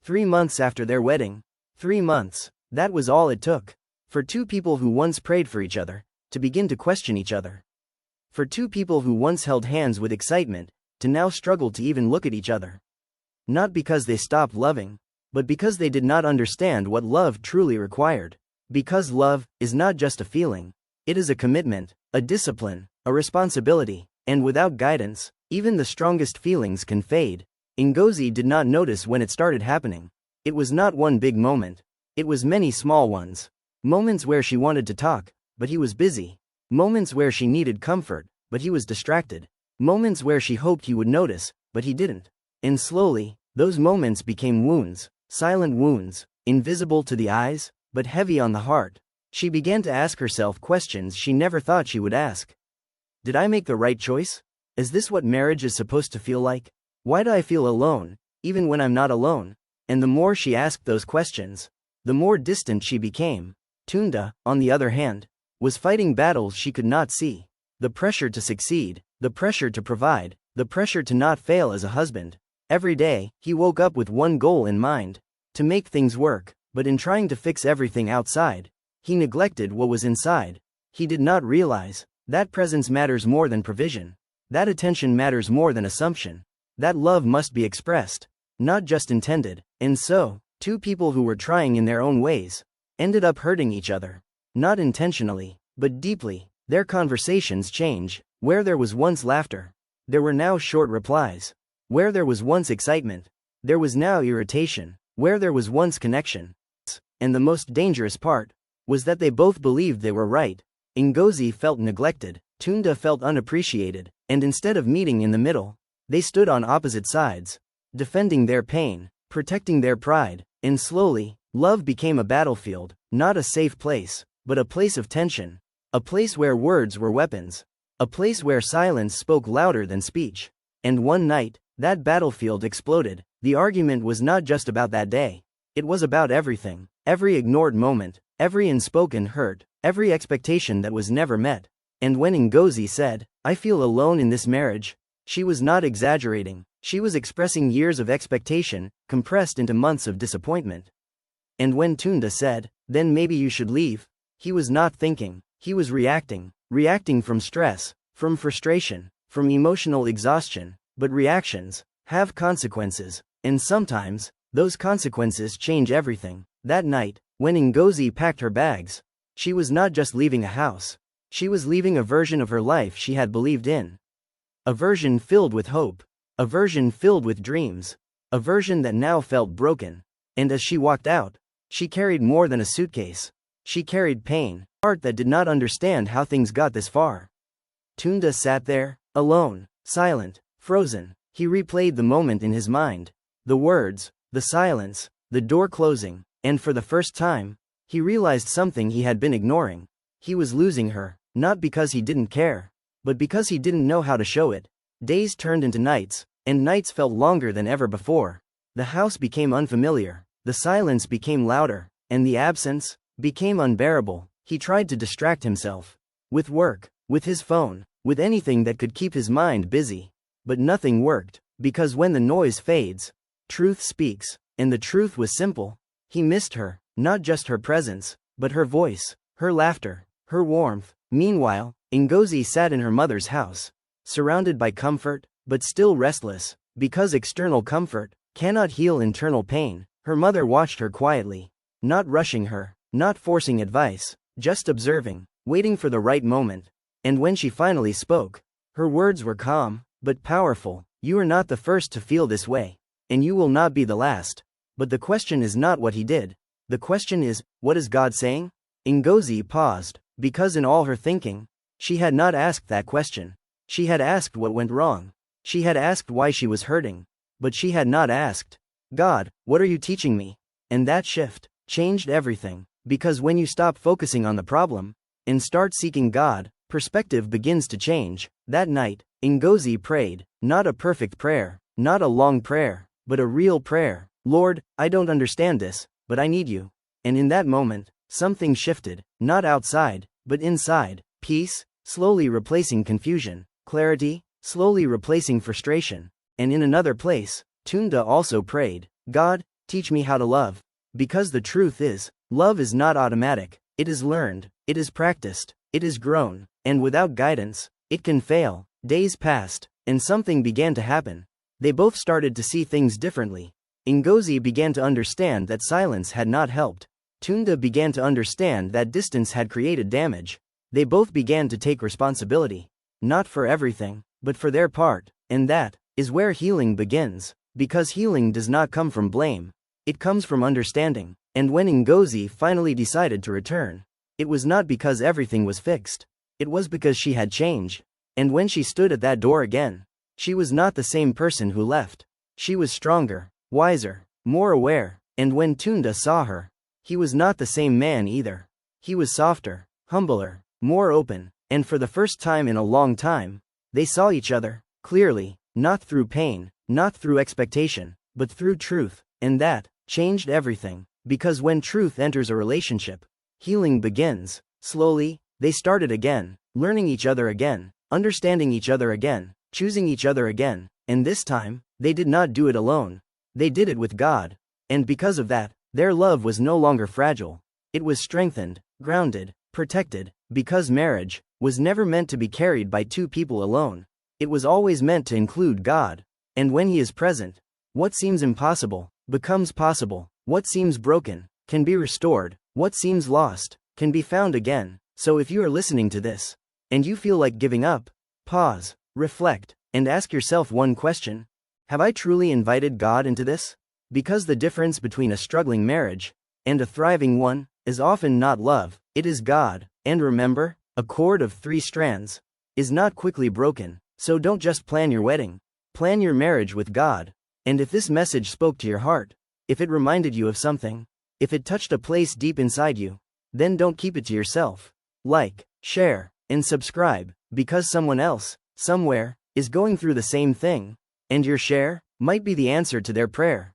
3 months after their wedding. 3 months. That was all it took. For two people who once prayed for each other, to begin to question each other. For two people who once held hands with excitement, to now struggle to even look at each other. Not because they stopped loving, but because they did not understand what love truly required. Because love is not just a feeling, it is a commitment, a discipline, a responsibility, and without guidance, even the strongest feelings can fade. Ngozi did not notice when it started happening. It was not one big moment. It was many small ones. Moments where she wanted to talk, but he was busy. Moments where she needed comfort, but he was distracted. Moments where she hoped he would notice, but he didn't. And slowly, those moments became wounds, silent wounds, invisible to the eyes, but heavy on the heart. She began to ask herself questions she never thought she would ask. Did I make the right choice? Is this what marriage is supposed to feel like? Why do I feel alone, even when I'm not alone? And the more she asked those questions, the more distant she became. Tunda, on the other hand, was fighting battles she could not see. The pressure to succeed, the pressure to provide, the pressure to not fail as a husband. Every day, he woke up with one goal in mind: to make things work, but in trying to fix everything outside, he neglected what was inside. He did not realize that presence matters more than provision, that attention matters more than assumption, that love must be expressed, not just intended. And so, two people who were trying in their own ways ended up hurting each other. Not intentionally, but deeply. Their conversations change. Where there was once laughter, there were now short replies. Where there was once excitement, there was now irritation. Where there was once connection. And the most dangerous part was that they both believed they were right. Ngozi felt neglected, Tunda felt unappreciated, and instead of meeting in the middle, they stood on opposite sides, defending their pain, protecting their pride. And slowly, love became a battlefield, not a safe place, but a place of tension. A place where words were weapons. A place where silence spoke louder than speech. And one night, that battlefield exploded. The argument was not just about that day. It was about everything. Every ignored moment, every unspoken hurt, every expectation that was never met. And when Ngozi said, "I feel alone in this marriage," she was not exaggerating. She was expressing years of expectation, compressed into months of disappointment. And when Tunda said, "Then maybe you should leave," he was not thinking. He was reacting. Reacting from stress, from frustration, from emotional exhaustion. But reactions have consequences, and sometimes, those consequences change everything. That night, when Ngozi packed her bags, she was not just leaving a house. She was leaving a version of her life she had believed in. A version filled with hope. A version filled with dreams. A version that now felt broken. And as she walked out, she carried more than a suitcase. She carried pain, heart that did not understand how things got this far. Tunda sat there, alone, silent, frozen. He replayed the moment in his mind. The words, the silence, the door closing, and for the first time, he realized something he had been ignoring. He was losing her, not because he didn't care, but because he didn't know how to show it. Days turned into nights, and nights felt longer than ever before. The house became unfamiliar, the silence became louder, and the absence became unbearable. He tried to distract himself. With work, with his phone, with anything that could keep his mind busy. But nothing worked, because when the noise fades, truth speaks, and the truth was simple. He missed her, not just her presence, but her voice, her laughter, her warmth. Meanwhile, Ngozi sat in her mother's house, surrounded by comfort, but still restless, because external comfort cannot heal internal pain. Her mother watched her quietly, not rushing her, not forcing advice, just observing, waiting for the right moment. And when she finally spoke, her words were calm, but powerful. "You are not the first to feel this way, and you will not be the last. But the question is not what he did. The question is, what is God saying?" Ngozi paused, because in all her thinking, she had not asked that question. She had asked what went wrong. She had asked why she was hurting. But she had not asked, "God, what are you teaching me?" And that shift changed everything. Because when you stop focusing on the problem and start seeking God, perspective begins to change. That night, Ngozi prayed, not a perfect prayer, not a long prayer, but a real prayer. "Lord, I don't understand this, but I need you." And in that moment, something shifted, not outside, but inside. Peace, slowly replacing confusion. Clarity, slowly replacing frustration. And in another place, Tunda also prayed, "God, Teach me how to love. Because the truth is, love is not automatic, it is learned, it is practiced, it is grown, and without guidance, it can fail. Days passed, and something began to happen. They both started to see things differently. Ngozi began to understand that silence had not helped. Tunda began to understand that distance had created damage. They both began to take responsibility. Not for everything, but for their part, and that is where healing begins. Because healing does not come from blame. It comes from understanding. And when Ngozi finally decided to return, it was not because everything was fixed. It was because she had changed. And when she stood at that door again, she was not the same person who left. She was stronger, wiser, more aware. And when Tunda saw her, he was not the same man either. He was softer, humbler, more open, and for the first time in a long time, they saw each other clearly, not through pain, not through expectation, but through truth, and that changed everything. Because when truth enters a relationship, healing begins. Slowly, they started again, learning each other again, understanding each other again, choosing each other again, and this time, they did not do it alone. They did it with God. And because of that, their love was no longer fragile. It was strengthened, grounded, protected, because marriage was never meant to be carried by two people alone. It was always meant to include God. And when He is present, what seems impossible becomes possible. What seems broken can be restored. What seems lost can be found again. So if you are listening to this, and you feel like giving up, pause, reflect, and ask yourself one question. Have I truly invited God into this? Because the difference between a struggling marriage and a thriving one is often not love, it is God. And remember, a cord of 3 strands is not quickly broken. So don't just plan your wedding, plan your marriage with God. And if this message spoke to your heart, if it reminded you of something, if it touched a place deep inside you, then don't keep it to yourself. Like, share, and subscribe, because someone else, somewhere, is going through the same thing, and your share might be the answer to their prayer.